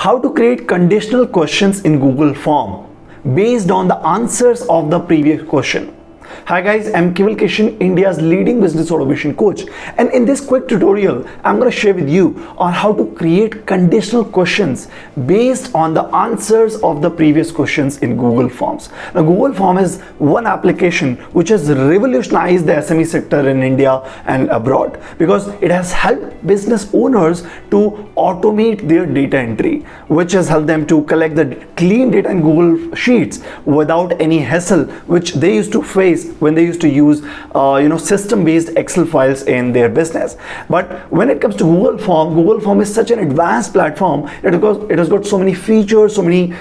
How to create conditional questions in Google Form based on the answers of the previous question. Hi guys, I'm Keval Kishan, India's leading business automation coach, and in this quick tutorial I'm going to share with you on how to create conditional questions based on the answers of the previous questions in Google Forms. Now Google Form is one application which has revolutionized the SME sector in India and abroad, because it has helped business owners to automate their data entry, which has helped them to collect the clean data in Google Sheets without any hassle which they used to face when they used to use system-based Excel files in their business. But when it comes to Google Form is such an advanced platform. It has got so many features, so many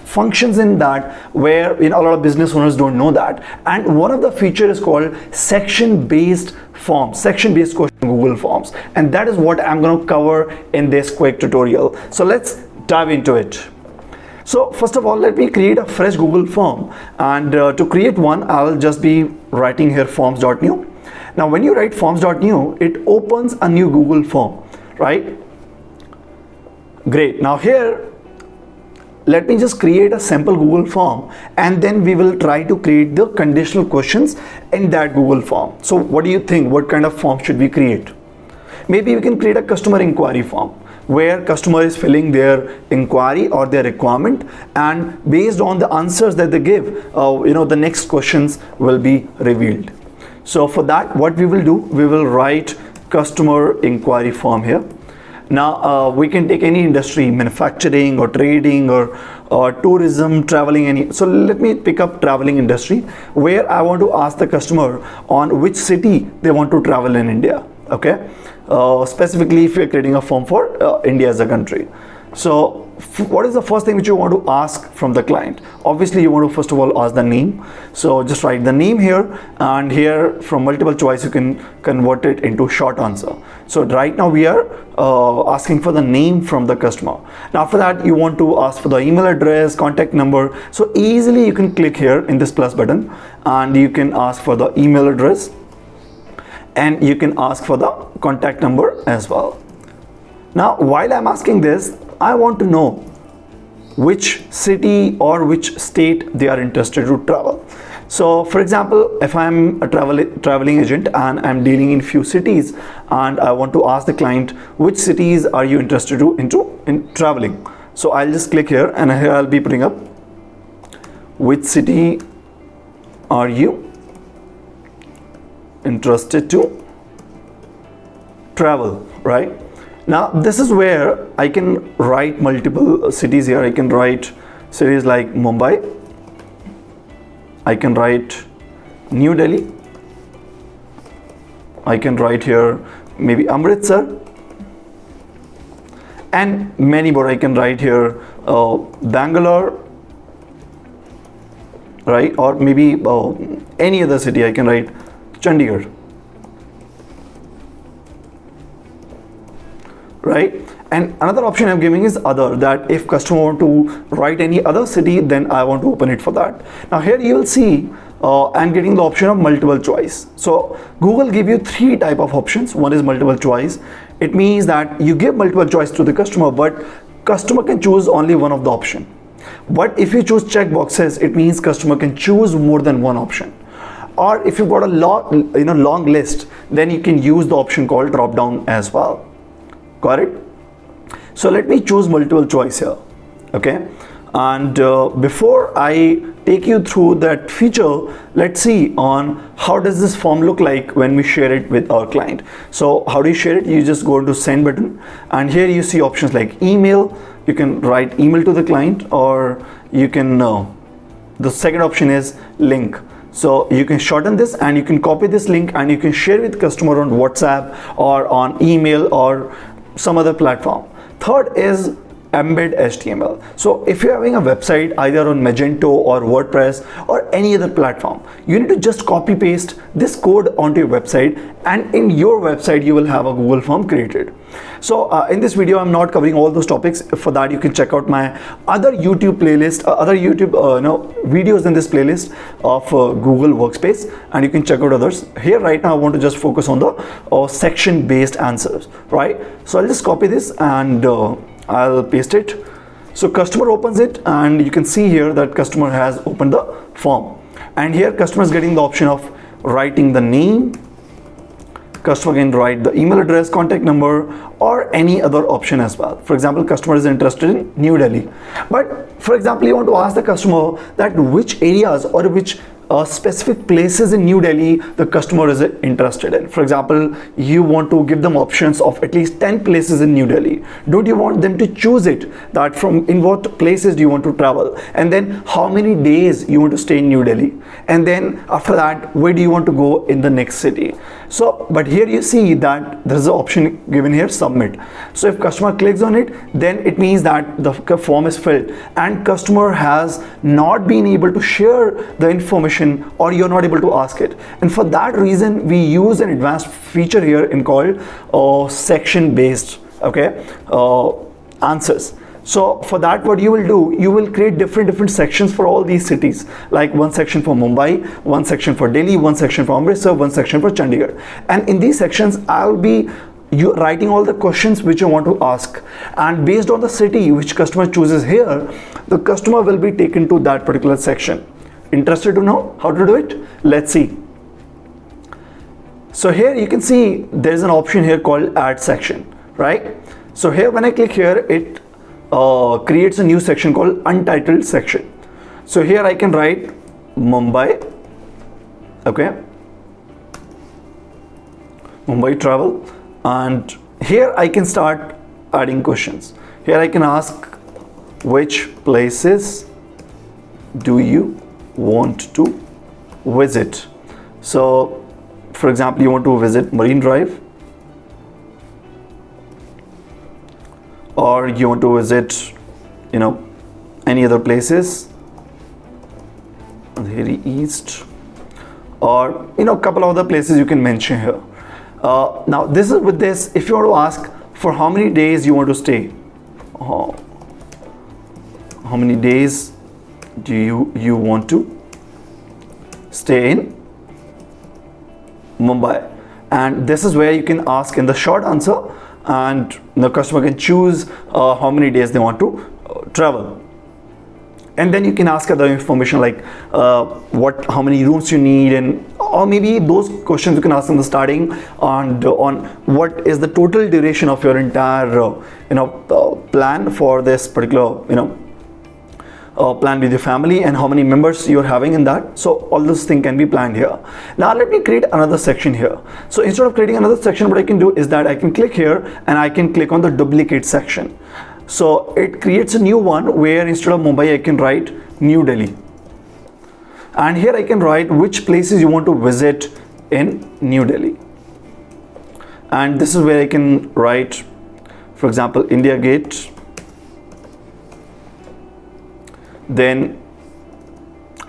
functions in that, where a lot of business owners don't know that. And one of the features is called section-based forms, section-based question Google Forms, and that is what I'm going to cover in this quick tutorial. So let's dive into it. So first of all, let me create a fresh Google form, and to create one I'll just be writing here forms.new. Now when you write forms.new, it opens a new Google form, right? Great. Now here let me just create a simple Google form, and then we will try to create the conditional questions in that Google form. So what do you think? What kind of form should we create? Maybe we can create a customer inquiry form, where customer is filling their inquiry or their requirement, and based on the answers that they give, the next questions will be revealed. So for that, what we will do, we will write customer inquiry form here. Now we can take any industry, manufacturing or trading or tourism, traveling, any. So let me pick up traveling industry, where I want to ask the customer on which city they want to travel in India. Okay, specifically if you're creating a form for India as a country. So what is the first thing which you want to ask from the client? Obviously you want to first of all ask the name. So just write the name here, and here from multiple choice you can convert it into short answer. So right now we are asking for the name from the customer. Now after that you want to ask for the email address, contact number. So easily you can click here in this plus button, and you can ask for the email address, and you can ask for the contact number as well. Now while I'm asking this, I want to know which city or which state they are interested to travel. So for example, if I'm a traveling agent and I'm dealing in few cities, and I want to ask the client which cities are you interested in traveling. So I'll just click here, and here I'll be putting up which city are you interested to travel, right? Now this is where I can write multiple cities here. I can write cities like Mumbai, I can write New Delhi, I can write here maybe Amritsar, and many more. I can write here Bangalore, right? Or maybe any other city. I can write Chandigarh, right? And another option I'm giving is other, that if customer want to write any other city, then I want to open it for that. Now here you will see I'm getting the option of multiple choice. So Google give you three type of options. One is multiple choice. It means that you give multiple choice to the customer, but customer can choose only one of the option. But if you choose check boxes, it means customer can choose more than one option. Or if you've got a long list, then you can use the option called drop down as well. Got it? So let me choose multiple choice here. Okay, and before I take you through that feature, let's see on how does this form look like when we share it with our client. So how do you share it? You just go to send button, and here you see options like email. You can write email to the client, or you can the second option is link. So you can shorten this, and you can copy this link, and you can share with customer on WhatsApp or on email or some other platform. Third is embed HTML. So if you're having a website either on Magento or WordPress or any other platform, you need to just copy paste this code onto your website, and in your website you will have a Google form created. So in this video I'm not covering all those topics. For that you can check out my other YouTube playlist, other YouTube videos in this playlist of Google Workspace, and you can check out others. Here right now I want to just focus on the section based answers, right? So I'll just copy this and I'll paste it. So customer opens it, and you can see here that customer has opened the form, and here customer is getting the option of writing the name. Customer can write the email address, contact number, or any other option as well. For example, customer is interested in New Delhi, but for example, you want to ask the customer that which areas or which specific places in New Delhi the customer is interested in. For example, you want to give them options of at least 10 places in New Delhi. Don't you want them to choose it, that from in what places do you want to travel, and then how many days you want to stay in New Delhi, and then after that where do you want to go in the next city. So but here you see that there is an option given here, submit. So if customer clicks on it, then it means that the form is filled and customer has not been able to share the information, or you're not able to ask it. And for that reason we use an advanced feature here in called section based answers. So for that, what you will do, you will create different sections for all these cities, like one section for Mumbai, one section for Delhi, one section for Amritsar, one section for Chandigarh. And in these sections I'll be writing all the questions which you want to ask, and based on the city which customer chooses here, the customer will be taken to that particular section. Interested to know how to do it? Let's see. So here you can see there's an option here called add section, right? So here when I click here, it creates a new section called untitled section. So here I can write Mumbai, Mumbai travel, and here I can start adding questions. Here I can ask which places do you want to visit. So for example, you want to visit Marine Drive, or you want to visit any other places, Andheri East, or a couple of other places you can mention here. Now this is with this, if you want to ask for how many days you want to stay, how many days do you want to stay in Mumbai, and this is where you can ask in the short answer, and the customer can choose how many days they want to travel. And then you can ask other information like how many rooms you need, and or maybe those questions you can ask in the starting on what is the total duration of your entire plan for this particular plan with your family, and how many members you're having in that. So all those things can be planned here. Now let me create another section here. So instead of creating another section, what I can do is that I can click here and I can click on the duplicate section. So it creates a new one where instead of Mumbai I can write New Delhi, and here I can write which places you want to visit in New Delhi, and this is where I can write, for example, India Gate. Then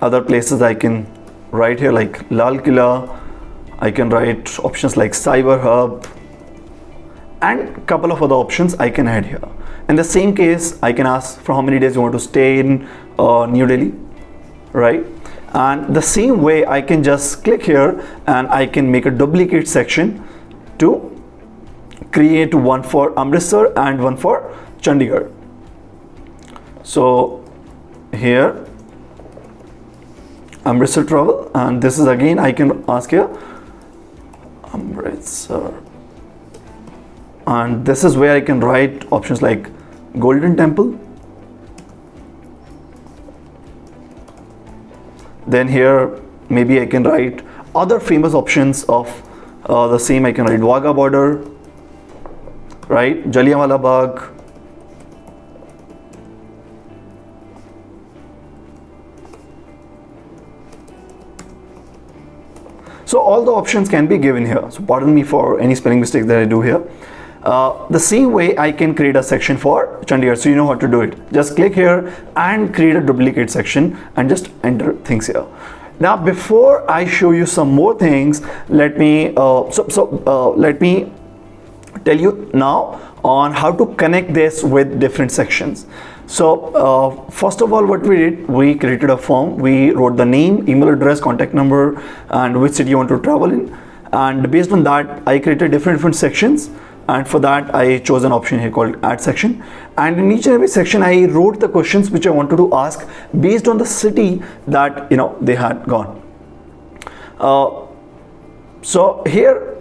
other places I can write here like Lal Killa. I can write options like Cyber Hub, and a couple of other options I can add here. In the same case, I can ask for how many days you want to stay in New Delhi, right? And the same way I can just click here and I can make a duplicate section to create one for Amritsar and one for Chandigarh. So here Amritsar travel, and this is again I can ask here Amritsar, and this is where I can write options like Golden Temple. Then here maybe I can write other famous options of the same. I can write Wagah border, right, Jallianwala Bagh, so all the options can be given here. So pardon me for any spelling mistake that I do here. The same way I can create a section for Chandigarh, so you know how to do it. Just click here and create a duplicate section and just enter things here. Now before I show you some more things, let me let me tell you now on how to connect this with different sections. So first of all, what we did, we created a form. We wrote the name, email address, contact number, and which city you want to travel in, and based on that I created different sections. and for that I chose an option here called add section, and in each and every section I wrote the questions which I wanted to ask based on the city that they had gone. So here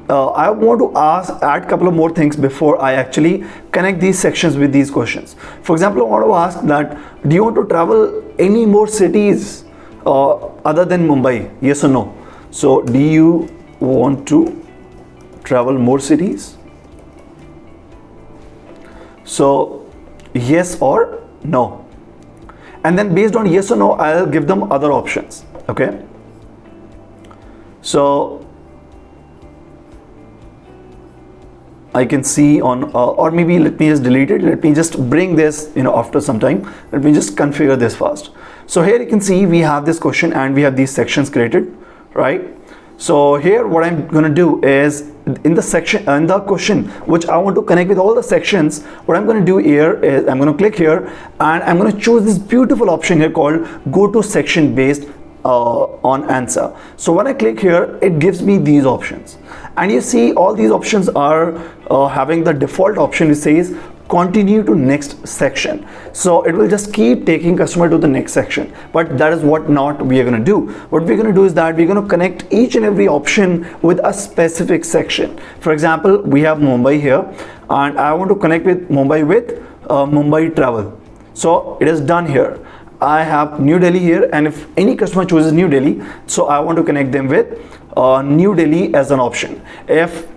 I want to add a couple of more things before I actually connect these sections with these questions. For example, I want to ask that, do you want to travel any more cities other than Mumbai? Yes or no? So do you want to travel more cities? So yes or no. And then based on yes or no, I'll give them other options. Okay. So I can see on, or maybe let me just delete it. Let me just bring this, after some time. Let me just configure this first. So here you can see we have this question and we have these sections created, right? So here what I'm going to do is in the section and the question which I want to connect with all the sections, what I'm going to do here is I'm going to click here and I'm going to choose this beautiful option here called go to section based on answer. So when I click here, it gives me these options, and you see all these options are having the default option which says continue to next section. So it will just keep taking customer to the next section, but that is what not we are going to do. What we're going to do is that we're going to connect each and every option with a specific section. For example, we have Mumbai here and I want to connect with Mumbai with Mumbai travel. So it is done here. I have New Delhi here, and if any customer chooses New Delhi, so I want to connect them with New Delhi as an option. If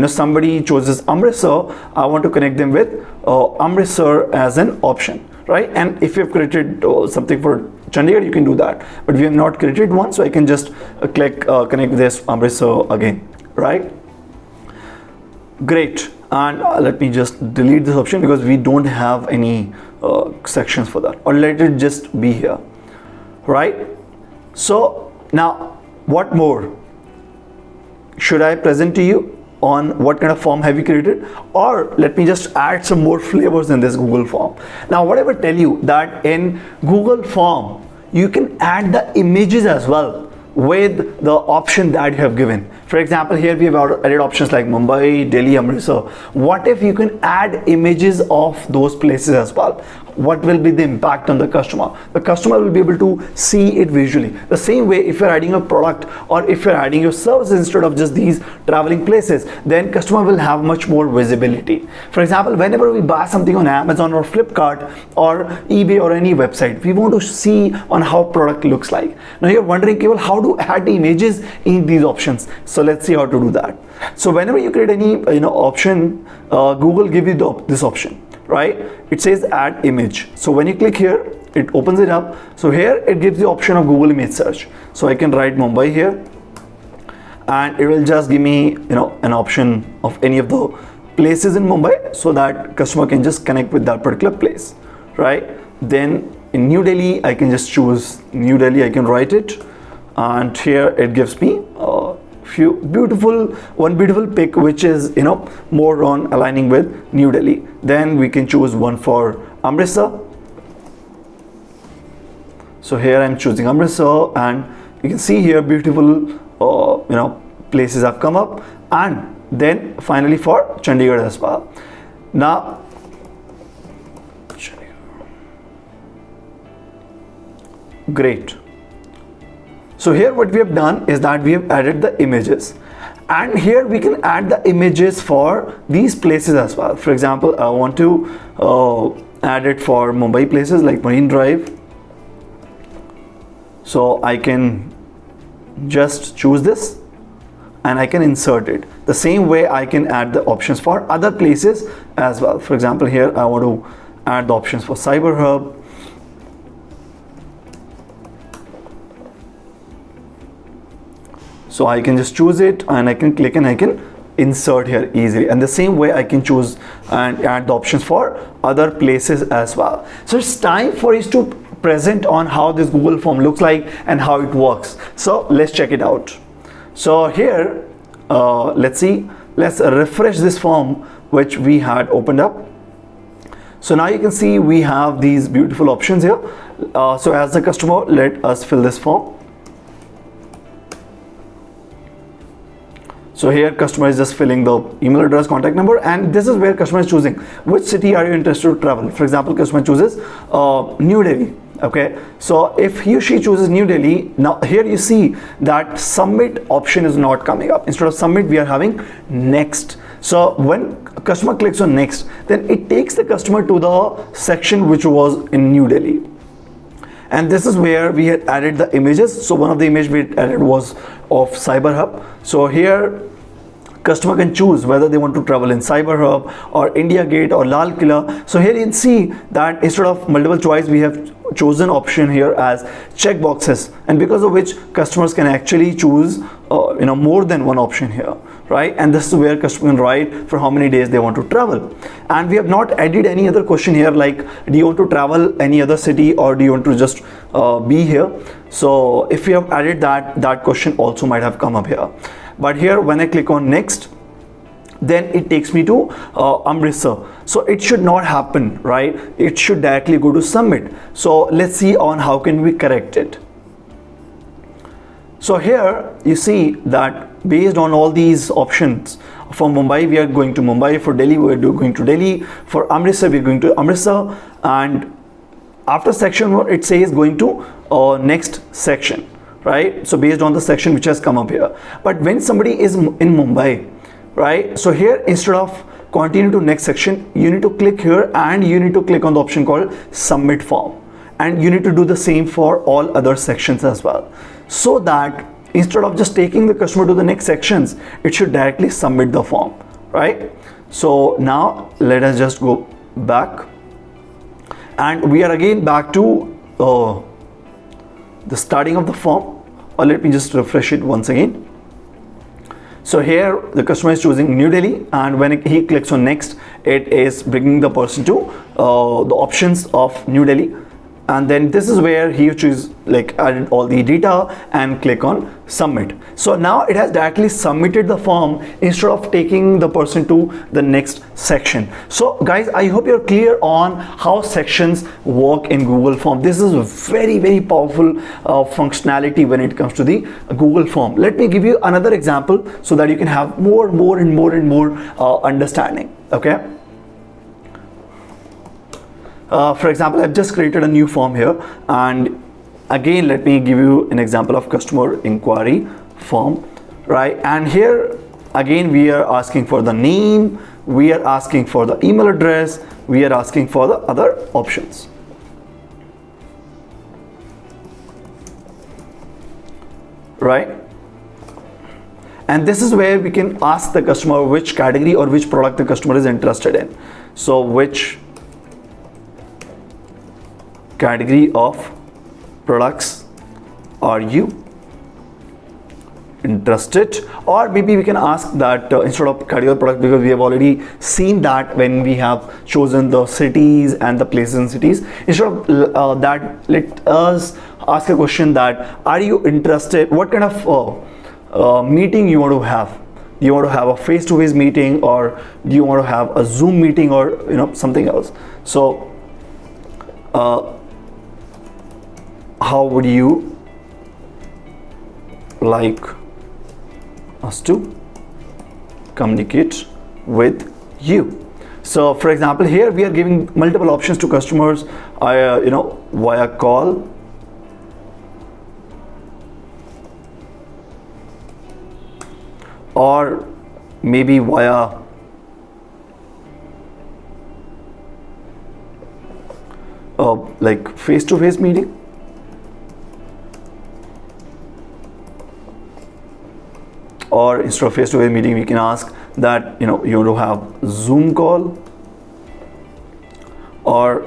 somebody chooses Amritsar, I want to connect them with Amritsar as an option, right? And if you have created something for Chandigarh, you can do that, but we have not created one, so I can just click connect this Amritsar again, right? Great. And let me just delete this option because we don't have any sections for that, or let it just be here, right? So now what more should I present to you on what kind of form have you created, or let me just add some more flavors in this Google form. Now what I will tell you that in Google form you can add the images as well with the option that you have given. For example, here we have added options like Mumbai, Delhi, Amritsar. What if you can add images of those places as well? What will be the impact on the customer? The customer will be able to see it visually. The same way, if you're adding a product or if you're adding your services instead of just these traveling places, then customer will have much more visibility. For example, whenever we buy something on Amazon or Flipkart or eBay or any website, we want to see on how product looks like. Now you're wondering, Keval, how to add the images in these options? So let's see how to do that. So whenever you create any option, Google give you this option, right? It says add image. So when you click here, it opens it up. So here it gives the option of Google image search. So I can write Mumbai here and it will just give me an option of any of the places in Mumbai, so that customer can just connect with that particular place, right? Then in New Delhi, I can just choose New Delhi, I can write it, and here it gives me one beautiful pic which is more on aligning with New Delhi. Then we can choose one for Amritsar. So here I'm choosing Amritsar, and you can see here beautiful places have come up, and then finally for Chandigarh as well. Now great. So here what we have done is that we have added the images, and here we can add the images for these places as well. For example, I want to add it for Mumbai places like Marine Drive. So I can just choose this and I can insert it. The same way I can add the options for other places as well. For example, here I want to add the options for Cyber Hub. So I can just choose it and I can click and I can insert here easily. And the same way I can choose and add the options for other places as well. So it's time for us to present on how this Google form looks like and how it works. So let's check it out. So here, let's refresh this form which we had opened up. So now you can see we have these beautiful options here. So as the customer, let us fill this form. So here customer is just filling the email address, contact number, and this is where customer is choosing which city are you interested to travel. For example, customer chooses New Delhi. Okay, so if he or she chooses New Delhi, now here you see that submit option is not coming up. Instead of submit, we are having next. So when customer clicks on next, then it takes the customer to the section which was in New Delhi. And this is where we had added the images. So one of the image we had added was of Cyber Hub. So here customer can choose whether they want to travel in Cyber Hub or India Gate or Lal Killa. So here you can see that instead of multiple choice, we have chosen option here as check boxes, and because of which customers can actually choose more than one option here, right? And this is where customer can write for how many days they want to travel. And we have not added any other question here like do you want to travel any other city or do you want to just be here. So if we have added that question also might have come up here. But here when I click on next, then it takes me to Amritsar. So it should not happen, right? It should directly go to submit. So let's see on how can we correct it. So here you see that based on all these options, for Mumbai we are going to Mumbai, for Delhi we are going to Delhi, for Amritsar we are going to Amritsar, and after section 1 it says going to next section, right? So based on the section which has come up here. But when somebody is in Mumbai, right, so here instead of continue to next section, you need to click here and you need to click on the option called submit form, and you need to do the same for all other sections as well, so that instead of just taking the customer to the next sections, it should directly submit the form, right? So now let us just go back, and we are again back to the starting of the form, or let me just refresh it once again. So here the customer is choosing New Delhi, and when he clicks on next, it is bringing the person to the options of New Delhi. And then this is where he chooses like added all the data and click on submit. So now it has directly submitted the form instead of taking the person to the next section. So guys, I hope you're clear on how sections work in Google Form. This is a very, very powerful functionality when it comes to the Google Form. Let me give you another example so that you can have more understanding. Okay. For example, I've just created a new form here, and again let me give you an example of customer inquiry form, right? And here again we are asking for the name, we are asking for the email address, we are asking for the other options, right? And this is where we can ask the customer which category or which product the customer is interested in. So which category of products are you interested? Or maybe we can ask that instead of category of product, because we have already seen that when we have chosen the cities and the places in cities, instead of that, let us ask a question that are you interested, what kind of meeting you want to have? Do you want to have a face-to-face meeting, or do you want to have a Zoom meeting, or something else? So how would you like us to communicate with you? So for example, here we are giving multiple options to customers, via call, or maybe via like face-to-face meeting, or instead of face-to-face meeting we can ask that you want to have Zoom call, or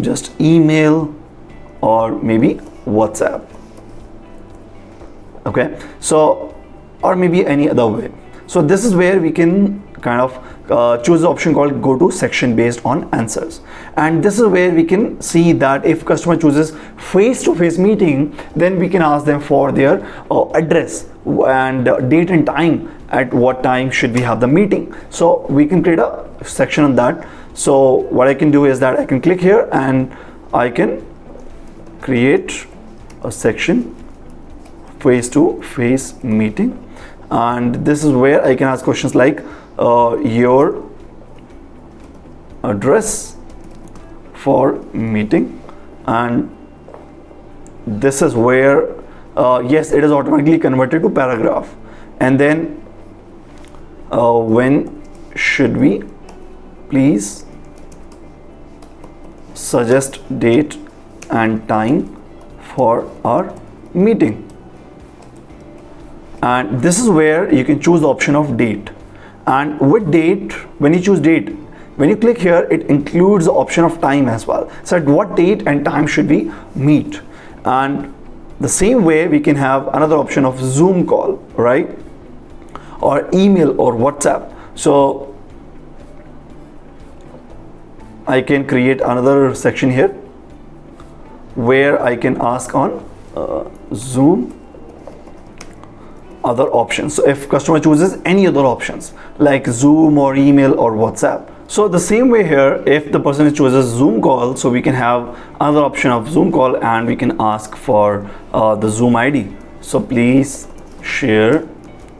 just email, or maybe WhatsApp. Okay, so or maybe any other way. So this is where we can kind of choose the option called go to section based on answers. And this is where we can see that if customer chooses face-to-face meeting, then we can ask them for their address and date and time, at what time should we have the meeting. So we can create a section on that. So what I can do is that I can click here and I can create a section face-to-face meeting, and this is where I can ask questions like your address for meeting, and this is where yes, it is automatically converted to paragraph. And then when should we please suggest date and time for our meeting. And this is where you can choose the option of date. And with date, when you choose date, when you click here, it includes the option of time as well. So at what date and time should we meet? And the same way we can have another option of Zoom call, right? Or email or WhatsApp. So I can create another section here where I can ask on Zoom other options. So if customer chooses any other options like Zoom or email or WhatsApp. So the same way here, if the person chooses Zoom call, so we can have another option of Zoom call, and we can ask for the Zoom ID. So please share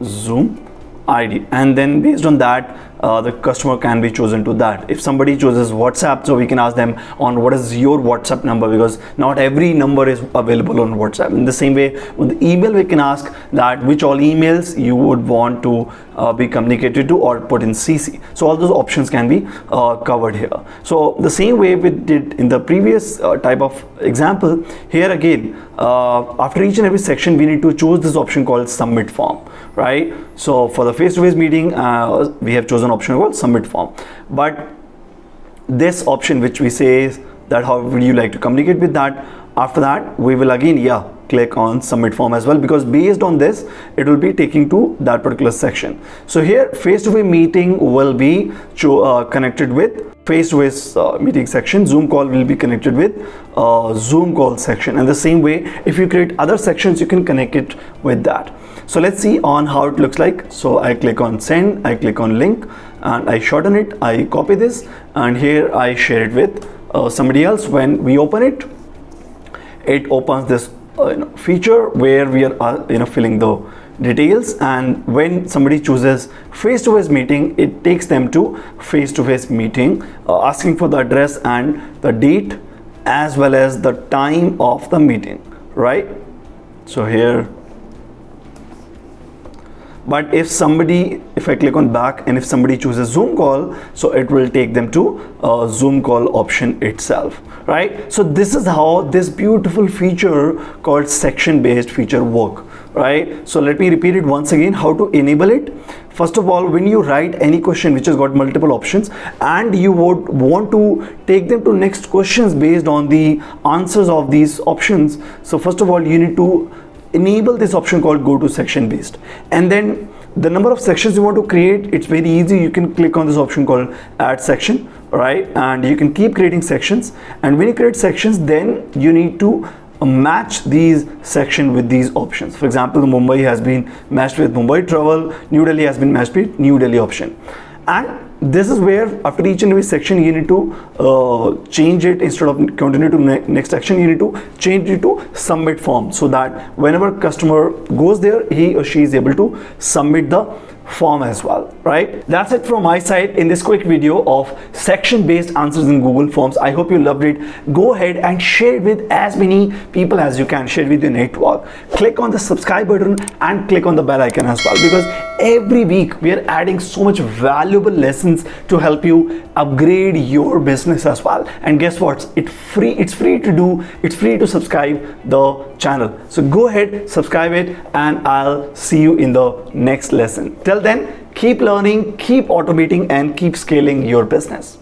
Zoom ID, and then based on that the customer can be chosen to that. If somebody chooses WhatsApp, so we can ask them on what is your WhatsApp number, because not every number is available on WhatsApp. In the same way with the email, we can ask that which all emails you would want to be communicated to or put in CC. So all those options can be covered here. So the same way we did in the previous type of example, here again after each and every section we need to choose this option called submit form, right? So for the face-to-face meeting we have chosen option called submit form, but this option which we say is that how would you like to communicate with that, after that we will again click on submit form as well, because based on this it will be taking to that particular section. So here face-to-face meeting will be connected with face-to-face meeting section. Zoom call will be connected with Zoom call section, and the same way if you create other sections you can connect it with that. So let's see on how it looks like. So I click on send, I click on link, and I shorten it, I copy this, and here I share it with somebody else. When we open it, it opens this feature where we are filling the details, and when somebody chooses face-to-face meeting, it takes them to face-to-face meeting, asking for the address and the date as well as the time of the meeting, right? So here, but if I click on back and if somebody chooses Zoom call, so it will take them to Zoom call option itself, right? So this is how this beautiful feature called section based feature work, right? So let me repeat it once again, how to enable it. First of all, when you write any question which has got multiple options and you would want to take them to next questions based on the answers of these options, so first of all you need to enable this option called go to section based, and then the number of sections you want to create, it's very easy. You can click on this option called add section, right? And you can keep creating sections, and when you create sections, then you need to match these section with these options. For example, Mumbai has been matched with Mumbai travel, New Delhi has been matched with New Delhi option, and this is where after each and every section you need to change it. Instead of continue to next section, you need to change it to submit form, so that whenever customer goes there, he or she is able to submit the form as well, right? That's it from my side in this quick video of section based answers in Google Forms. I hope you loved it. Go ahead and share it with as many people as you can. Share with your network. Click on the subscribe button and click on the bell icon as well, because every week we are adding so much valuable lessons to help you upgrade your business as well. And guess what? It's free to do. It's free to subscribe the channel. So go ahead, subscribe it, and I'll see you in the next lesson. Till then, keep learning, keep automating, and keep scaling your business.